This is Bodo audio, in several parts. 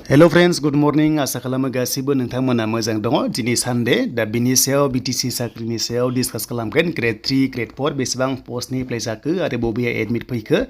Hello friends, good morning. Asa खालामो गासिबो नोंथांमोना मोजां दङ। दिनै सानडे दा बिनि सायाव BTC साख्रिनि सायाव डिसकास खालामगोन। ग्रेड 3, ग्रेड 4 बेसेबां पस्टनि एप्लाइ जाखो आरो बबेया एडमिट फैखो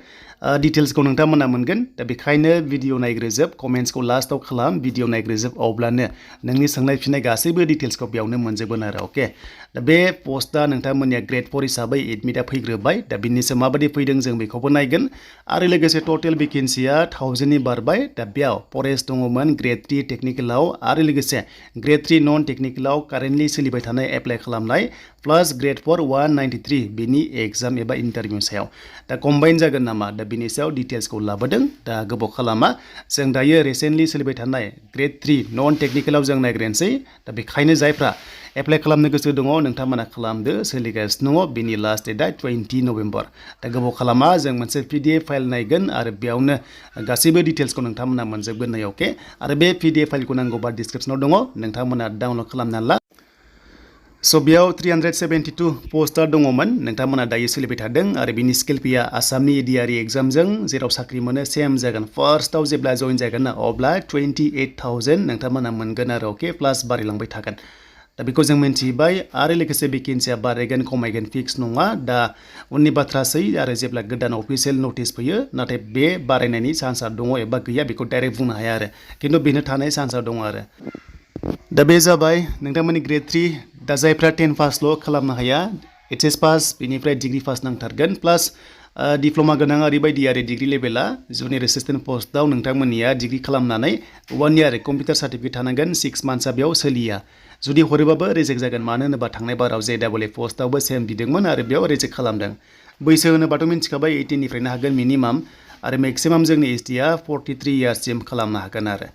डिटेल्सखौ नोंथांमोना मोनगोन। दा बेखायनो भिडिअ नायग्रोजोब, कमेन्ट्सखौ लास्टआव खालाम, भिडिअ नायग्रोजोब अब्लानो नोंनि सोंनाय फिननाय गासैबो डिटेल्सखौ बेयावनो मोनजोबगोन आरो अके। दा बे पस्टआ नोंथांमोननिया ग्रेड 4 हिसाबै एडमिटआ फैग्रोबाय। दा बिनिसो माबायदि फैदों जों बेखौबो नायगोन आरो लोगोसे टोटेल भेकेन्सिया 1000नि बारबाय। दा बेयाव फरेस्ट दङमोन ग्रेड 3 टेक्निकेलाव आरो लोगोसे ग्रेड 3 नन टेक्निकेलाव कारेन्टलि सोलिबाय थानाय एप्लाइ खालामनाय प्लास ग्रेड 4 193 बिनि एग्जाम एबा इन्टारभिउ सायाव दा कम्बाइन जागोन नामा दा बिनि सायाव डिटेल्सखौ लाबोदों। दा गोबाव खालामा जों दायो रिसेन्टलि सोलिबाय थानाय ग्रेड 3 नन टेक्निकेलाव जों नायग्रोनोसै। दा बेखायनो जायफ्रा एप्लाइ खालामनो गोसो दङ नोंथांमोना खालामदो, सोलिगासिनो दङ। बिनि लास्ट डेटआ 20 नभेम्बर। दा गोबाव खालामा जों मोनसे PDF फाइल नायगोन आरो बेयावनो गासैबो डिटेल्सखौ नोंथांमोना मोनजोबगोन नै अके। आरो बे PDF फाइलखौ नांगौबा डिसक्रिप्शनाव दङ, नोंथांमोना डाउनलड खालामना ला। स' बेयाव 372 पस्टार दङमोन नोंथांमोना दायो सोलिबाय थादों आरो बिनि स्केल फीआ आसामनि एडिआरइ एग्जामजों जेराव साख्रि मोनो सेम जागोन। फार्स्टआव जेब्ला जइन जागोन ना अब्ला 28,000 नोंथांमोना मोनगोन आरो अके, प्लास बारायलांबाय थागोन। दा बेखौ जों मिन्थिबाय आरो लोगोसे भेकेन्सिया बारायगोन खमायगोन फिक्स नङा। दा उननि बाथ्रासै आरो जेब्ला गोदान अफिसियेल नटिस फैयो, नाथाय बे बारायनायनि चान्सआ दङ एबा गैया बेखौ डाइरेक्ट बुंनो हाया आरो, खिन्थु बेनो थानाय चान्सआ दङ आरो। दा बे जाबाय नोंथांमोननि ग्रेड 3 दा जायफ्रा 10 पासल' खालामनो हाया, HS पास बेनिफ्राय डिग्री पास नांथारगोन प्लास डिप्ल'मा गोनां ओरैबायदि आरो डिग्री लेभेला जुनियर एसिस्टेन्ट पस्टआव नोंथांमोननिया डिग्री खालामनानै 1 इयार कम्पिउटार सार्टिफिकेट थानांगोन। 6 मान्थ्सआ बेयाव सोलिया, जुदि हरोबाबो रिजेक्ट जागोन। मानो होनोबा थांनाय बाराव JAA पस्टआवबो सेम बिदोंमोन आरो बेयाव रिजेक्ट खालामदों। बैसो होनोबाथ' मिन्थिखाबाय 18 निफ्रायनो हागोन मिनिमाम आरो मेक्सिमाम जोंनि STआ 43 इयार्ससिम खालामनो हागोन आरो।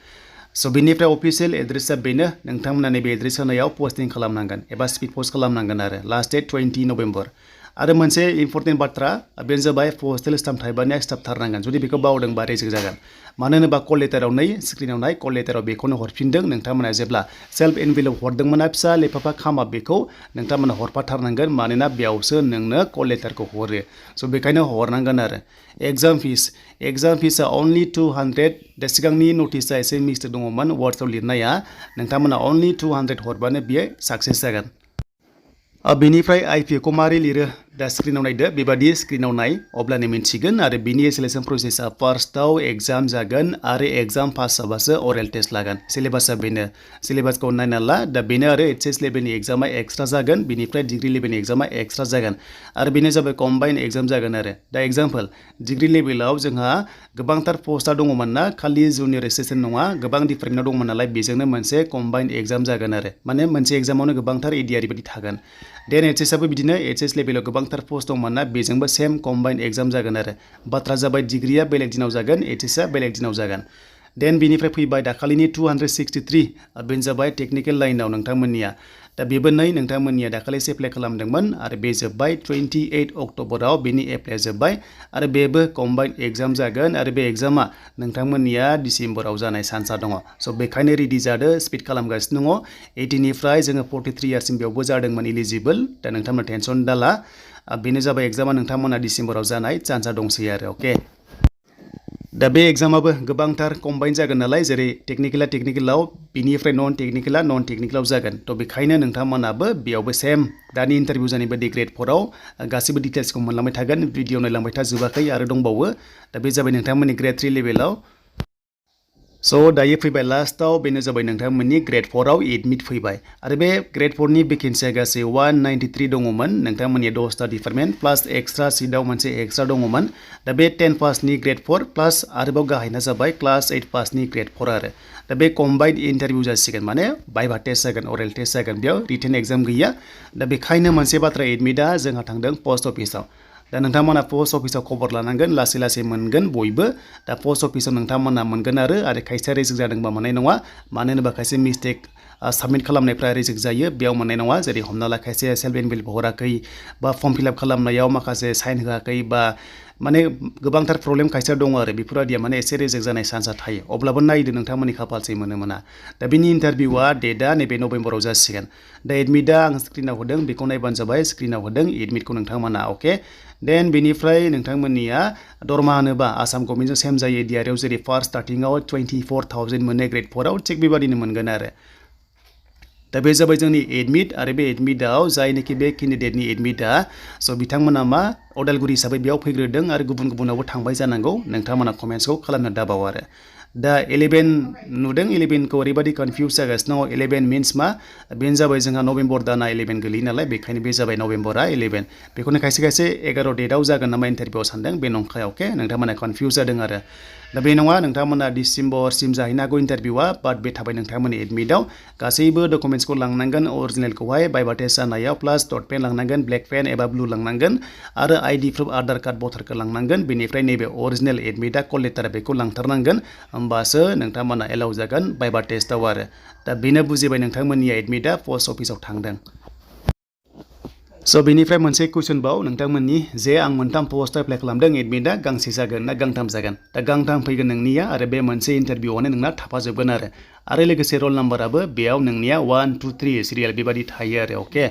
स' बेनिफ्राय अफिसियेल एड्रेसआ बेनो, नोंथांमोना नैबे एड्रेस होनायाव पस्टिं खालामनांगोन एबा स्पिड पस्ट खालामनांगोन आरो। Last date 20 November. आरो मोनसे इम्पर्टेन्ट बाथ्रा बेनो जाबाय पस्टेल स्टाम्प थाइबानिया स्टाम्प थारनांगोन। जुदि बेखौ बावदोंबा रिजेक्ट जागोन। मानो होनोबा कल लेटाराव नै स्क्रिनाव नाय, कल लेटाराव बेखौनो हरफिनदों। नोंथांमोना जेब्ला सेल्फ एनभेलप हरदोंमोन फिसा लेफाफा खामा बेखौ नोंथांमोना हरफाथारनांगोन, मानोना बेयावसो नोंनो कल लेटारखौ हरो। स' बेखायनो हरनांगोन आरो। एग्जाम फिसआ अनलि 200। दा सिगांनि नटिसआ एसे मिस्टेक दङमोन वार्डसआव लिरनाया, नोंथांमोना अनलि 200 हरबानो बियो साक्सेस जागोन। बेनिफ्राय IPA खौ मारै लिरो दा स्क्रिनाव नायदो, बेबादि स्क्रिनाव नाय अब्लानो मिन्थिगोन। आरो बिनि सिलेक्शन प्रसेसआ फार्स्टआव एग्जाम जागोन आरो एग्जाम पास जाबासो अरेल टेस्ट लागोन। सिलेबासआ बेनो, सिलेबासखौ नायना ला। दा बेनो आरो HS लेभेलनि एग्जामा एक्सट्रा जागोन, बिनिफ्राय डिग्री लेभेलनि एग्जामा एक्सट्रा जागोन आरो बेनो जाबाय कम्बाइन एग्जाम जागोन आरो। दा एग्जाम्पल डिग्री लेभेलाव जोंहा गोबांथार पस्टआ दङमोन ना, खालि जुनियर एसिस्टेन्ट नङा, गोबां डिपार्टमेन्टआव दंमोन नालाय, बेजोंनो मोनसे कम्बाइन एग्जाम जागोन आरो। माने मोनसे एग्जामावनो गोबांथार एडिआरइ बायदि थागोन। देन HSआबो बिदिनो, HS लेभेलाव गोबांथार पस्ट दंमोन ना, बेजोंबो सेम कम्बाइन एग्जाम जागोन आरो। बाथ्रा जाबाय डिग्रीया बेलेग दिनाव जागोन, HSआ बेलेग दिनाव जागोन। देन बिनिफ्राय फैबाय दाखालिनि 263 बेनो जाबाय टेक्निकेल लाइनाव नोंथांमोननिया। दा बेबो नै नोंथांमोननिया दाखालिसो एप्लाइ खालामदोंमोन आरो बे जोब्बाय 28 अक्ट'बराव बेनि एप्लाइआ जोब्बाय आरो बेबो कम्बाइन एग्जाम जागोन आरो बे एग्जामा नोंथांमोननिया डिसेम्बराव जानाय चान्सआ दङ। स' बेखायनो रेडि जादो, स्पिड खालामगासिनो दङ। 18 निफ्राय जोङो 43 इयार्ससिम बेयावबो जादोंमोन इलिजिबोल। दा नोंथांमोना टेनसन दाला, बेनो जाबाय एग्जामा नोंथांमोना डिसेम्बराव जानाय चान्सआ दंसै आरो अके। दा बे एग्जामाबो गोबांथार कम्बाइन जागोन नालाय, जेरै टेक्निकेलाव बिनिफ्राय नन टेक्निकेलाव जागोन। थ' बेखायनो नोंथांमोनाबो बेयावबो सेम दानि इन्टारभिउ जानाय बायदि ग्रेड 4आव गासैबो डिटेल्सखौ मोनलांबाय थागोन। भिडिअ नायलांबाय था, जोबाखै आरो दंबावो। दा बे जाबाय नोंथांमोननि ग्रेड 3 लेभेलाव। स' दायो फैबाय लास्टआव, बेनो जाबाय नोंथांमोननि ग्रेड 4आव एडमिट फैबाय आरो बे ग्रेड 4नि भेकेन्सिया गासै 193 दङमोन। नोंथांमोननि 10टा डिपार्टमेन्ट प्लास एक्सट्रा सिटआव मोनसे एक्सट्रा दङमोन। दा बे 10 पासनि ग्रेड 4 प्लास आरोबाव गाहायना जाबाय क्लास 8 पासनि ग्रेड 4 आरो। दा बे कम्बाइन इन्टारभिउ जासिगोन, माने भाइभा टेस्ट जागोन, अरेल टेस्ट जागोन, बेयाव रिटेन एग्जाम गैया। दा बेखायनो मोनसे बाथ्रा, एडमिटआ जोंहा थांदों पस्ट अफिसाव। दा नोंथांमोना पस्ट अफिसाव खबर लानांगोन, लासै लासै मोनगोन बयबो। दा पस्ट अफिसाव नोंथांमोना मोनगोन आरो खायसेया रिजेक्ट जादोंबा मोननाय नङा। मानो होनोबा खायसे मिस्टेक साबमिट खालामनायफ्रा रिजेक्ट जायो, बेयाव मोननाय नङा। जेरै हमना ला खायसे सेल्फ एनभेलप हराखै बा फर्म फिलआप खालामनायाव माखासे साइन होआखै बा माने गोबांथार प्रब्लेम खायसे दङ आरो बेफोरबायदिया माने एसे रिजेक्ट जानाय चान्सआ थायो अब्लाबो नायदो नोंथांमोननि खाफालसै मोनो मोना दा बिनि इन्टारभिउआ डेटआ नैबे नभेम्बराव जासिगोन दा एडमिटआ आं स्क्रिनाव होदों बेखौ नायबानो जाबाय स्क्रिनाव होदों एडमिटखौ नोंथांमोना अके देन बेनिफ्राय नोंथांमोननिया दरमा होनोबा आसाम गभर्नमेन्टजों सेम जायो डिआरआव जेरै फार्स्ट स्टार्टिंआव 24,000 मोनो ग्रेड 4आव थिग बेबादिनो मोनगोन आरो दा बे जाबाय जोंनि एडमिट आरो बे एडमिटआव जायनोखि बे केन्डिडेटनि एडमिटआ स' बिथांमोना मा अदालगुरि हिसाबै बेयाव फैग्रोदों आरो गुबुनावबो थांबाय जानांगौ नोंथांमोना कमेन्ट्सखौ खालामनो दाबाव आरो दा 11 नुदों 11खौ ओरैबायदि कनफिउज जागासिनो दङ 11 मिन्स मा बेनो जाबाय जोंहा नभेम्बर दाना 11 गोलैयो नालाय बेखायनो बे जाबाय नभेम्बरा 11 बेखौनो खायसे खायसे 11 डेटआव जागोन नामा इन्टारभिउआव सानदों बे नंखाय अके नोंथांमोना कनफिउज जादों आरो दा बे नङा नोंथांमोना डिसेम्बरसिम जाहैनो हागौ इन्टारभिउआ बाट बे थाबाय नोंथांमोननि एडमिटआव गासैबो डकुमेन्ट्सखौ लांनांगोन अरिजिनेलखौहाय बाइबा टेस्ट जानायाव प्लास डट पेन लांनांगोन ब्लेक पेन एबा ब्लु लांनांगोन आरो आइडि प्रुफ आधार कार्ड भटार कार्ड लांनांगन बेनिफ्राय नैबे अरिजिनेल एडमिटआ कल लेटार बेखौ लांथारनांगोन होमबासो नोंथांमोना एलाउ जागोन बाइबा टेस्टआव आरो दा बेनो बुजिबाय नोंथांमोननि एडमिटआ पस्ट अफिसाव थांदों स' बेनिफ्राय मोनसे कुइसन बाव नोंथांमोननि जे आं मोनथाम पस्ट एप्लाइ खालामदों एडमिटआ गांसे जागोन ना गांथाम जागोन दा गांथाम फैगोन नोंनिया आरो बे मोनसे इन्टारभिउआवनो नोंना थाफाजोबगोन आरो लोगोसे रल नाम्बाराबो बेयाव नोंनिया 1 2 3 सिरियाल बेबादि थायो आरो अके